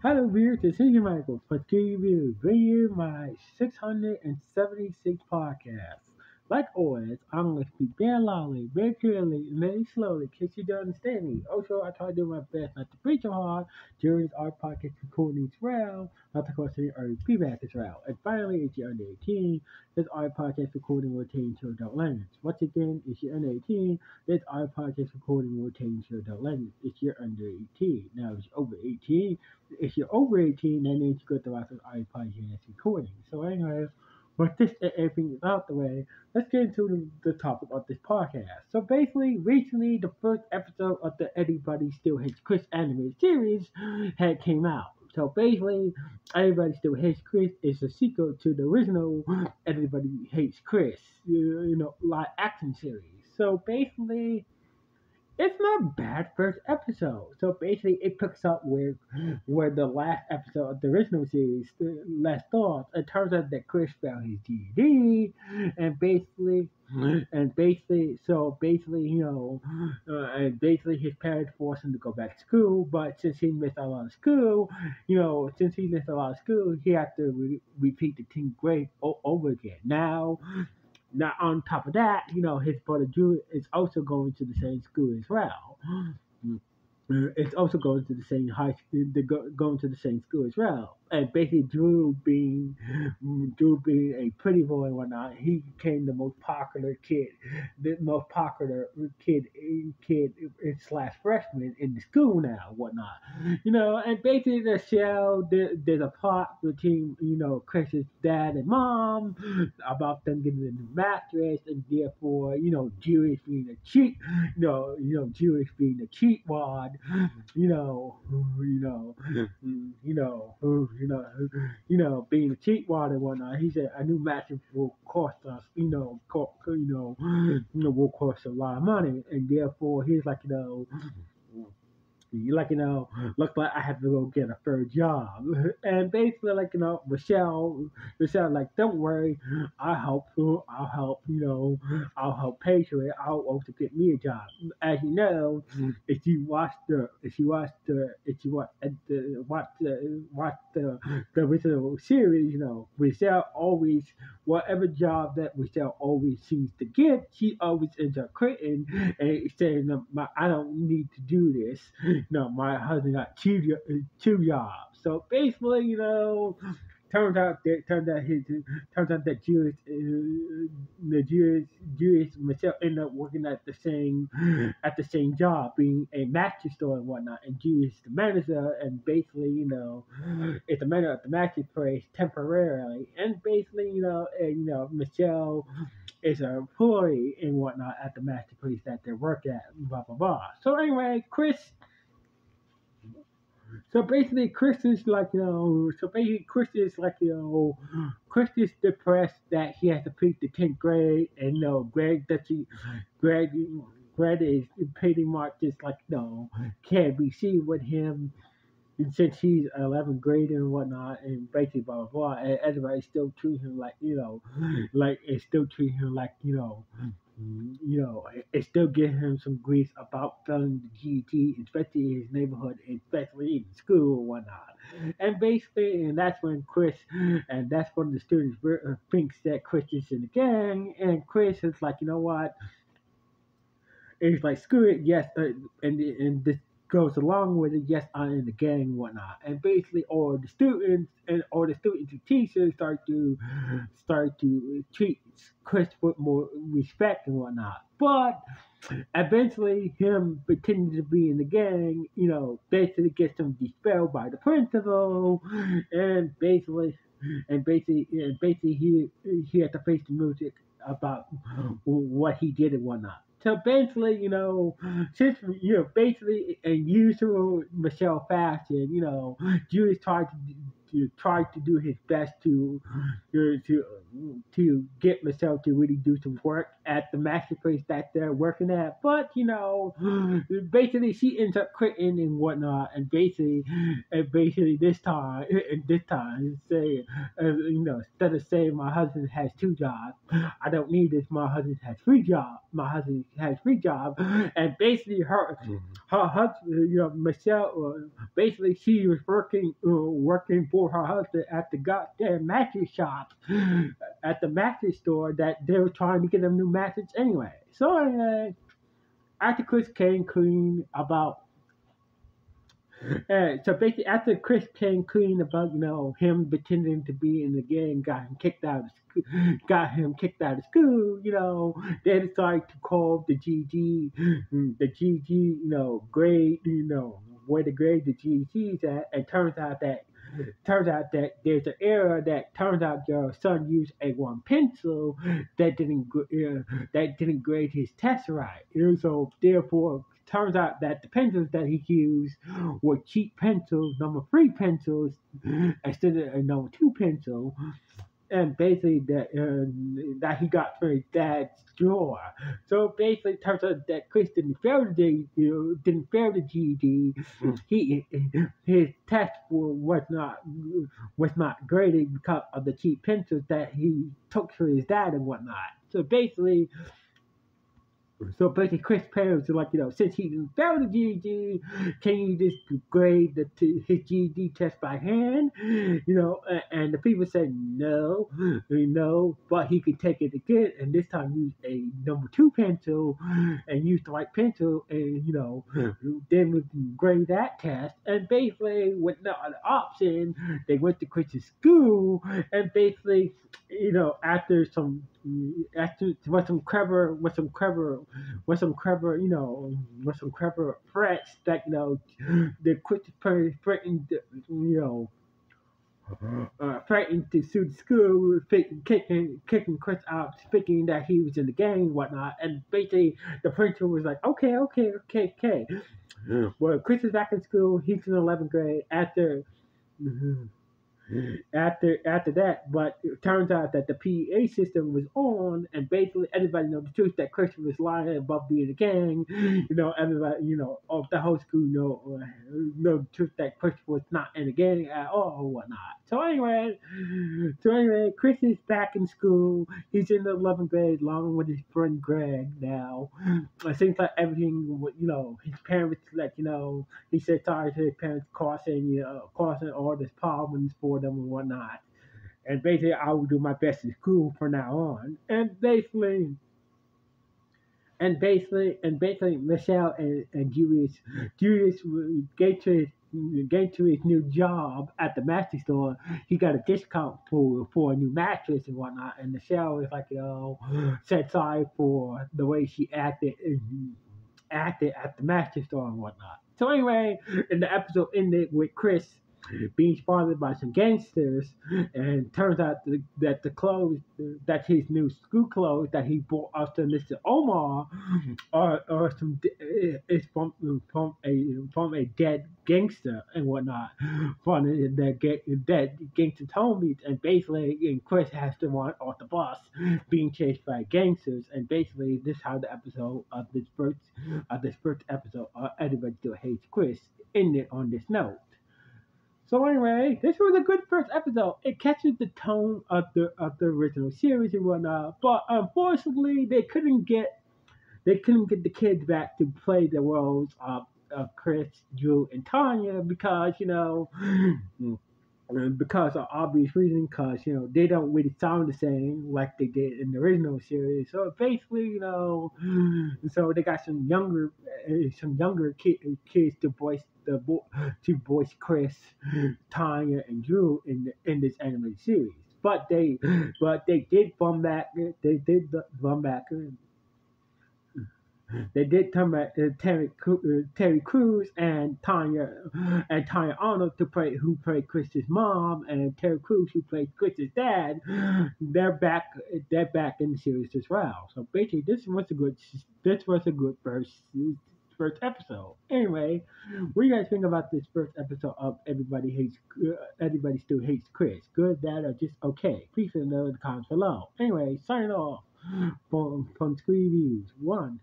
Hello, viewers. This is Michael for TV Review, my 676 podcast. Like always, I'm going to speak very loudly, very clearly, and very slowly in case you don't understand me. Also, I try to do my best not to preach too hard during our podcast recording as well, not to cause any early feedback as well. And finally, if you're under 18, this our podcast recording will change to adult language. Once again, if you're under 18, this our podcast recording will change to adult language if you're under 18. Now, if you're over 18, if you're over 18, that means you got the right of iPod US recording. So, anyways, with this everything is out the way, let's get into the topic of this podcast. So, basically, recently, the first episode of the Everybody Still Hates Chris animated series had came out. So basically, Everybody Still Hates Chris is a sequel to the original Everybody Hates Chris, live action series. So basically, it's not a bad first episode. So basically, it picks up where the last episode of the original series left off. It turns out that Chris found his GED, and basically, and basically his parents forced him to go back to school. But since he missed a lot of school, he had to repeat the 10th grade over again. Now, on top of that, his brother Drew is also going to the same school as well. It's also going to the same high school. Going to the same school as well. And basically, Drew being a pretty boy and whatnot, he became the most popular kid slash freshman in the school now, whatnot. And basically, the show there's a plot between Chris's dad and mom about them getting a new mattress, and therefore, Jewish being a cheat, Jewish being a cheat wad, you know, you know, being a cheat wad and whatnot. He said a new mattress will cost us, will cost a lot of money, and therefore he's like, like looks like I have to go get a third job. And basically, like Michelle, like, don't worry, I'll help pay for it. I'll also get me a job. As you know, if you watch the original series, Michelle always, whatever job that Michelle always seems to get, she always ends up quitting and saying, I don't need to do this. My husband got two jobs. So basically, turns out that the Jewish Michelle ended up working at the same job, being a mattress store and whatnot, and Jewish the manager, and basically, it's the manager of the mattress place temporarily, and basically, Michelle is an employee and whatnot at the master place that they work at, blah blah blah. So anyway, Chris is like, Chris is like, Chris is depressed that he has to repeat the 10th grade, and Greg, Greg is pretty much just like, can't be seen with him, and since he's 11th grader and whatnot, and basically blah blah blah, and everybody still treat him like, like it still treat him like, it still give him some grief about failing the GT, especially in his neighborhood, especially in school and whatnot. And basically, and that's when the students thinks that Chris is in the gang, and Chris is like, you know what? It's like, screw it, yes, and this goes along with it. Yes, I'm in the gang and whatnot, and basically all the students and teachers start to treat Chris with more respect and whatnot. But eventually, him pretending to be in the gang, basically gets him dispelled by the principal, and basically he had to face the music about what he did and whatnot. So basically, since basically in usual Michelle fashion, Julius tried to do his best to get Michelle to really do some work at the master place that they're working at. But basically she ends up quitting and whatnot, and basically this time say, instead of saying my husband has two jobs, I don't need this. My husband has three jobs. My husband has three jobs, and basically her husband, Michelle, basically she was working for her husband at the goddamn mattress shop, at the mattress store that they were trying to get a new mattress anyway. So anyway, after Chris came clean about so basically, after Chris came clean about him pretending to be in the gang, got him kicked out of school. They decided to call the GG, grade, where the grade the GG's at, and turns out that there's an error that turns out your son used a one pencil that didn't grade his test right. And so therefore, turns out that the pencils that he used were cheap pencils, number three pencils, instead of a number two pencil, and basically that he got from his dad's drawer. So basically, it turns out that Chris didn't fail the GED. He his test was not graded because of the cheap pencils that he took for his dad and whatnot. So basically, Chris parents are like, since he failed the GED, can you just grade his GED test by hand? And the people said no, but he could take it again, and this time use a number two pencil, and use the right pencil, and then we can grade that test. And basically, with no other option, they went to Chris's school, and basically, after with some clever threats that the Christopher threatened to sue the school, kicking Chris out, speaking that he was in the gang and whatnot, and basically the principal was like, okay. Well, Chris is back in school. He's in 11th grade after that, but it turns out that the PEA system was on, and basically everybody knows the truth that Christian was lying about being a gang. Everybody, of the whole school know the truth that Christian was not in a gang at all or whatnot. So anyway, Chris is back in school. He's in the 11th grade along with his friend Greg now. It seems like everything, his parents, he said sorry to his parents causing all these problems for them and whatnot. And basically, I will do my best in school from now on. And basically, Michelle and Julius get to his new job at the mattress store. He got a discount for a new mattress and whatnot. And Michelle was like, said sorry for the way she acted at the mattress store and whatnot. So anyway, and the episode ended with Chris being spotted by some gangsters, and turns out that the clothes, that his new school clothes that he bought after Mr. Omar, are some is from a dead gangster and whatnot, from the dead gangster's homies, and basically, and Chris has to run off the bus, being chased by gangsters, and basically, this is how the episode of this first episode of Everybody Still Hates Chris ended on this note. So anyway, this was a good first episode. It catches the tone of the original series and whatnot, but unfortunately, they couldn't get the kids back to play the roles of Chris, Drew, and Tanya because because of obvious reasons, because they don't really sound the same like they did in the original series. So basically, so they got some younger kids to voice Chris, Tanya, and Drew in this animated series. But they did come back. They did come back Terry Crews and Tanya Arnold who played Chris's mom, and Terry Crews who played Chris's dad. They're back in the series as well. So basically, this was a good first episode. Anyway, what do you guys think about this first episode of Everybody Still Hates Chris? Good, bad, or just okay? Please let me know in the comments below. Anyway, signing off from Scree Views. 1,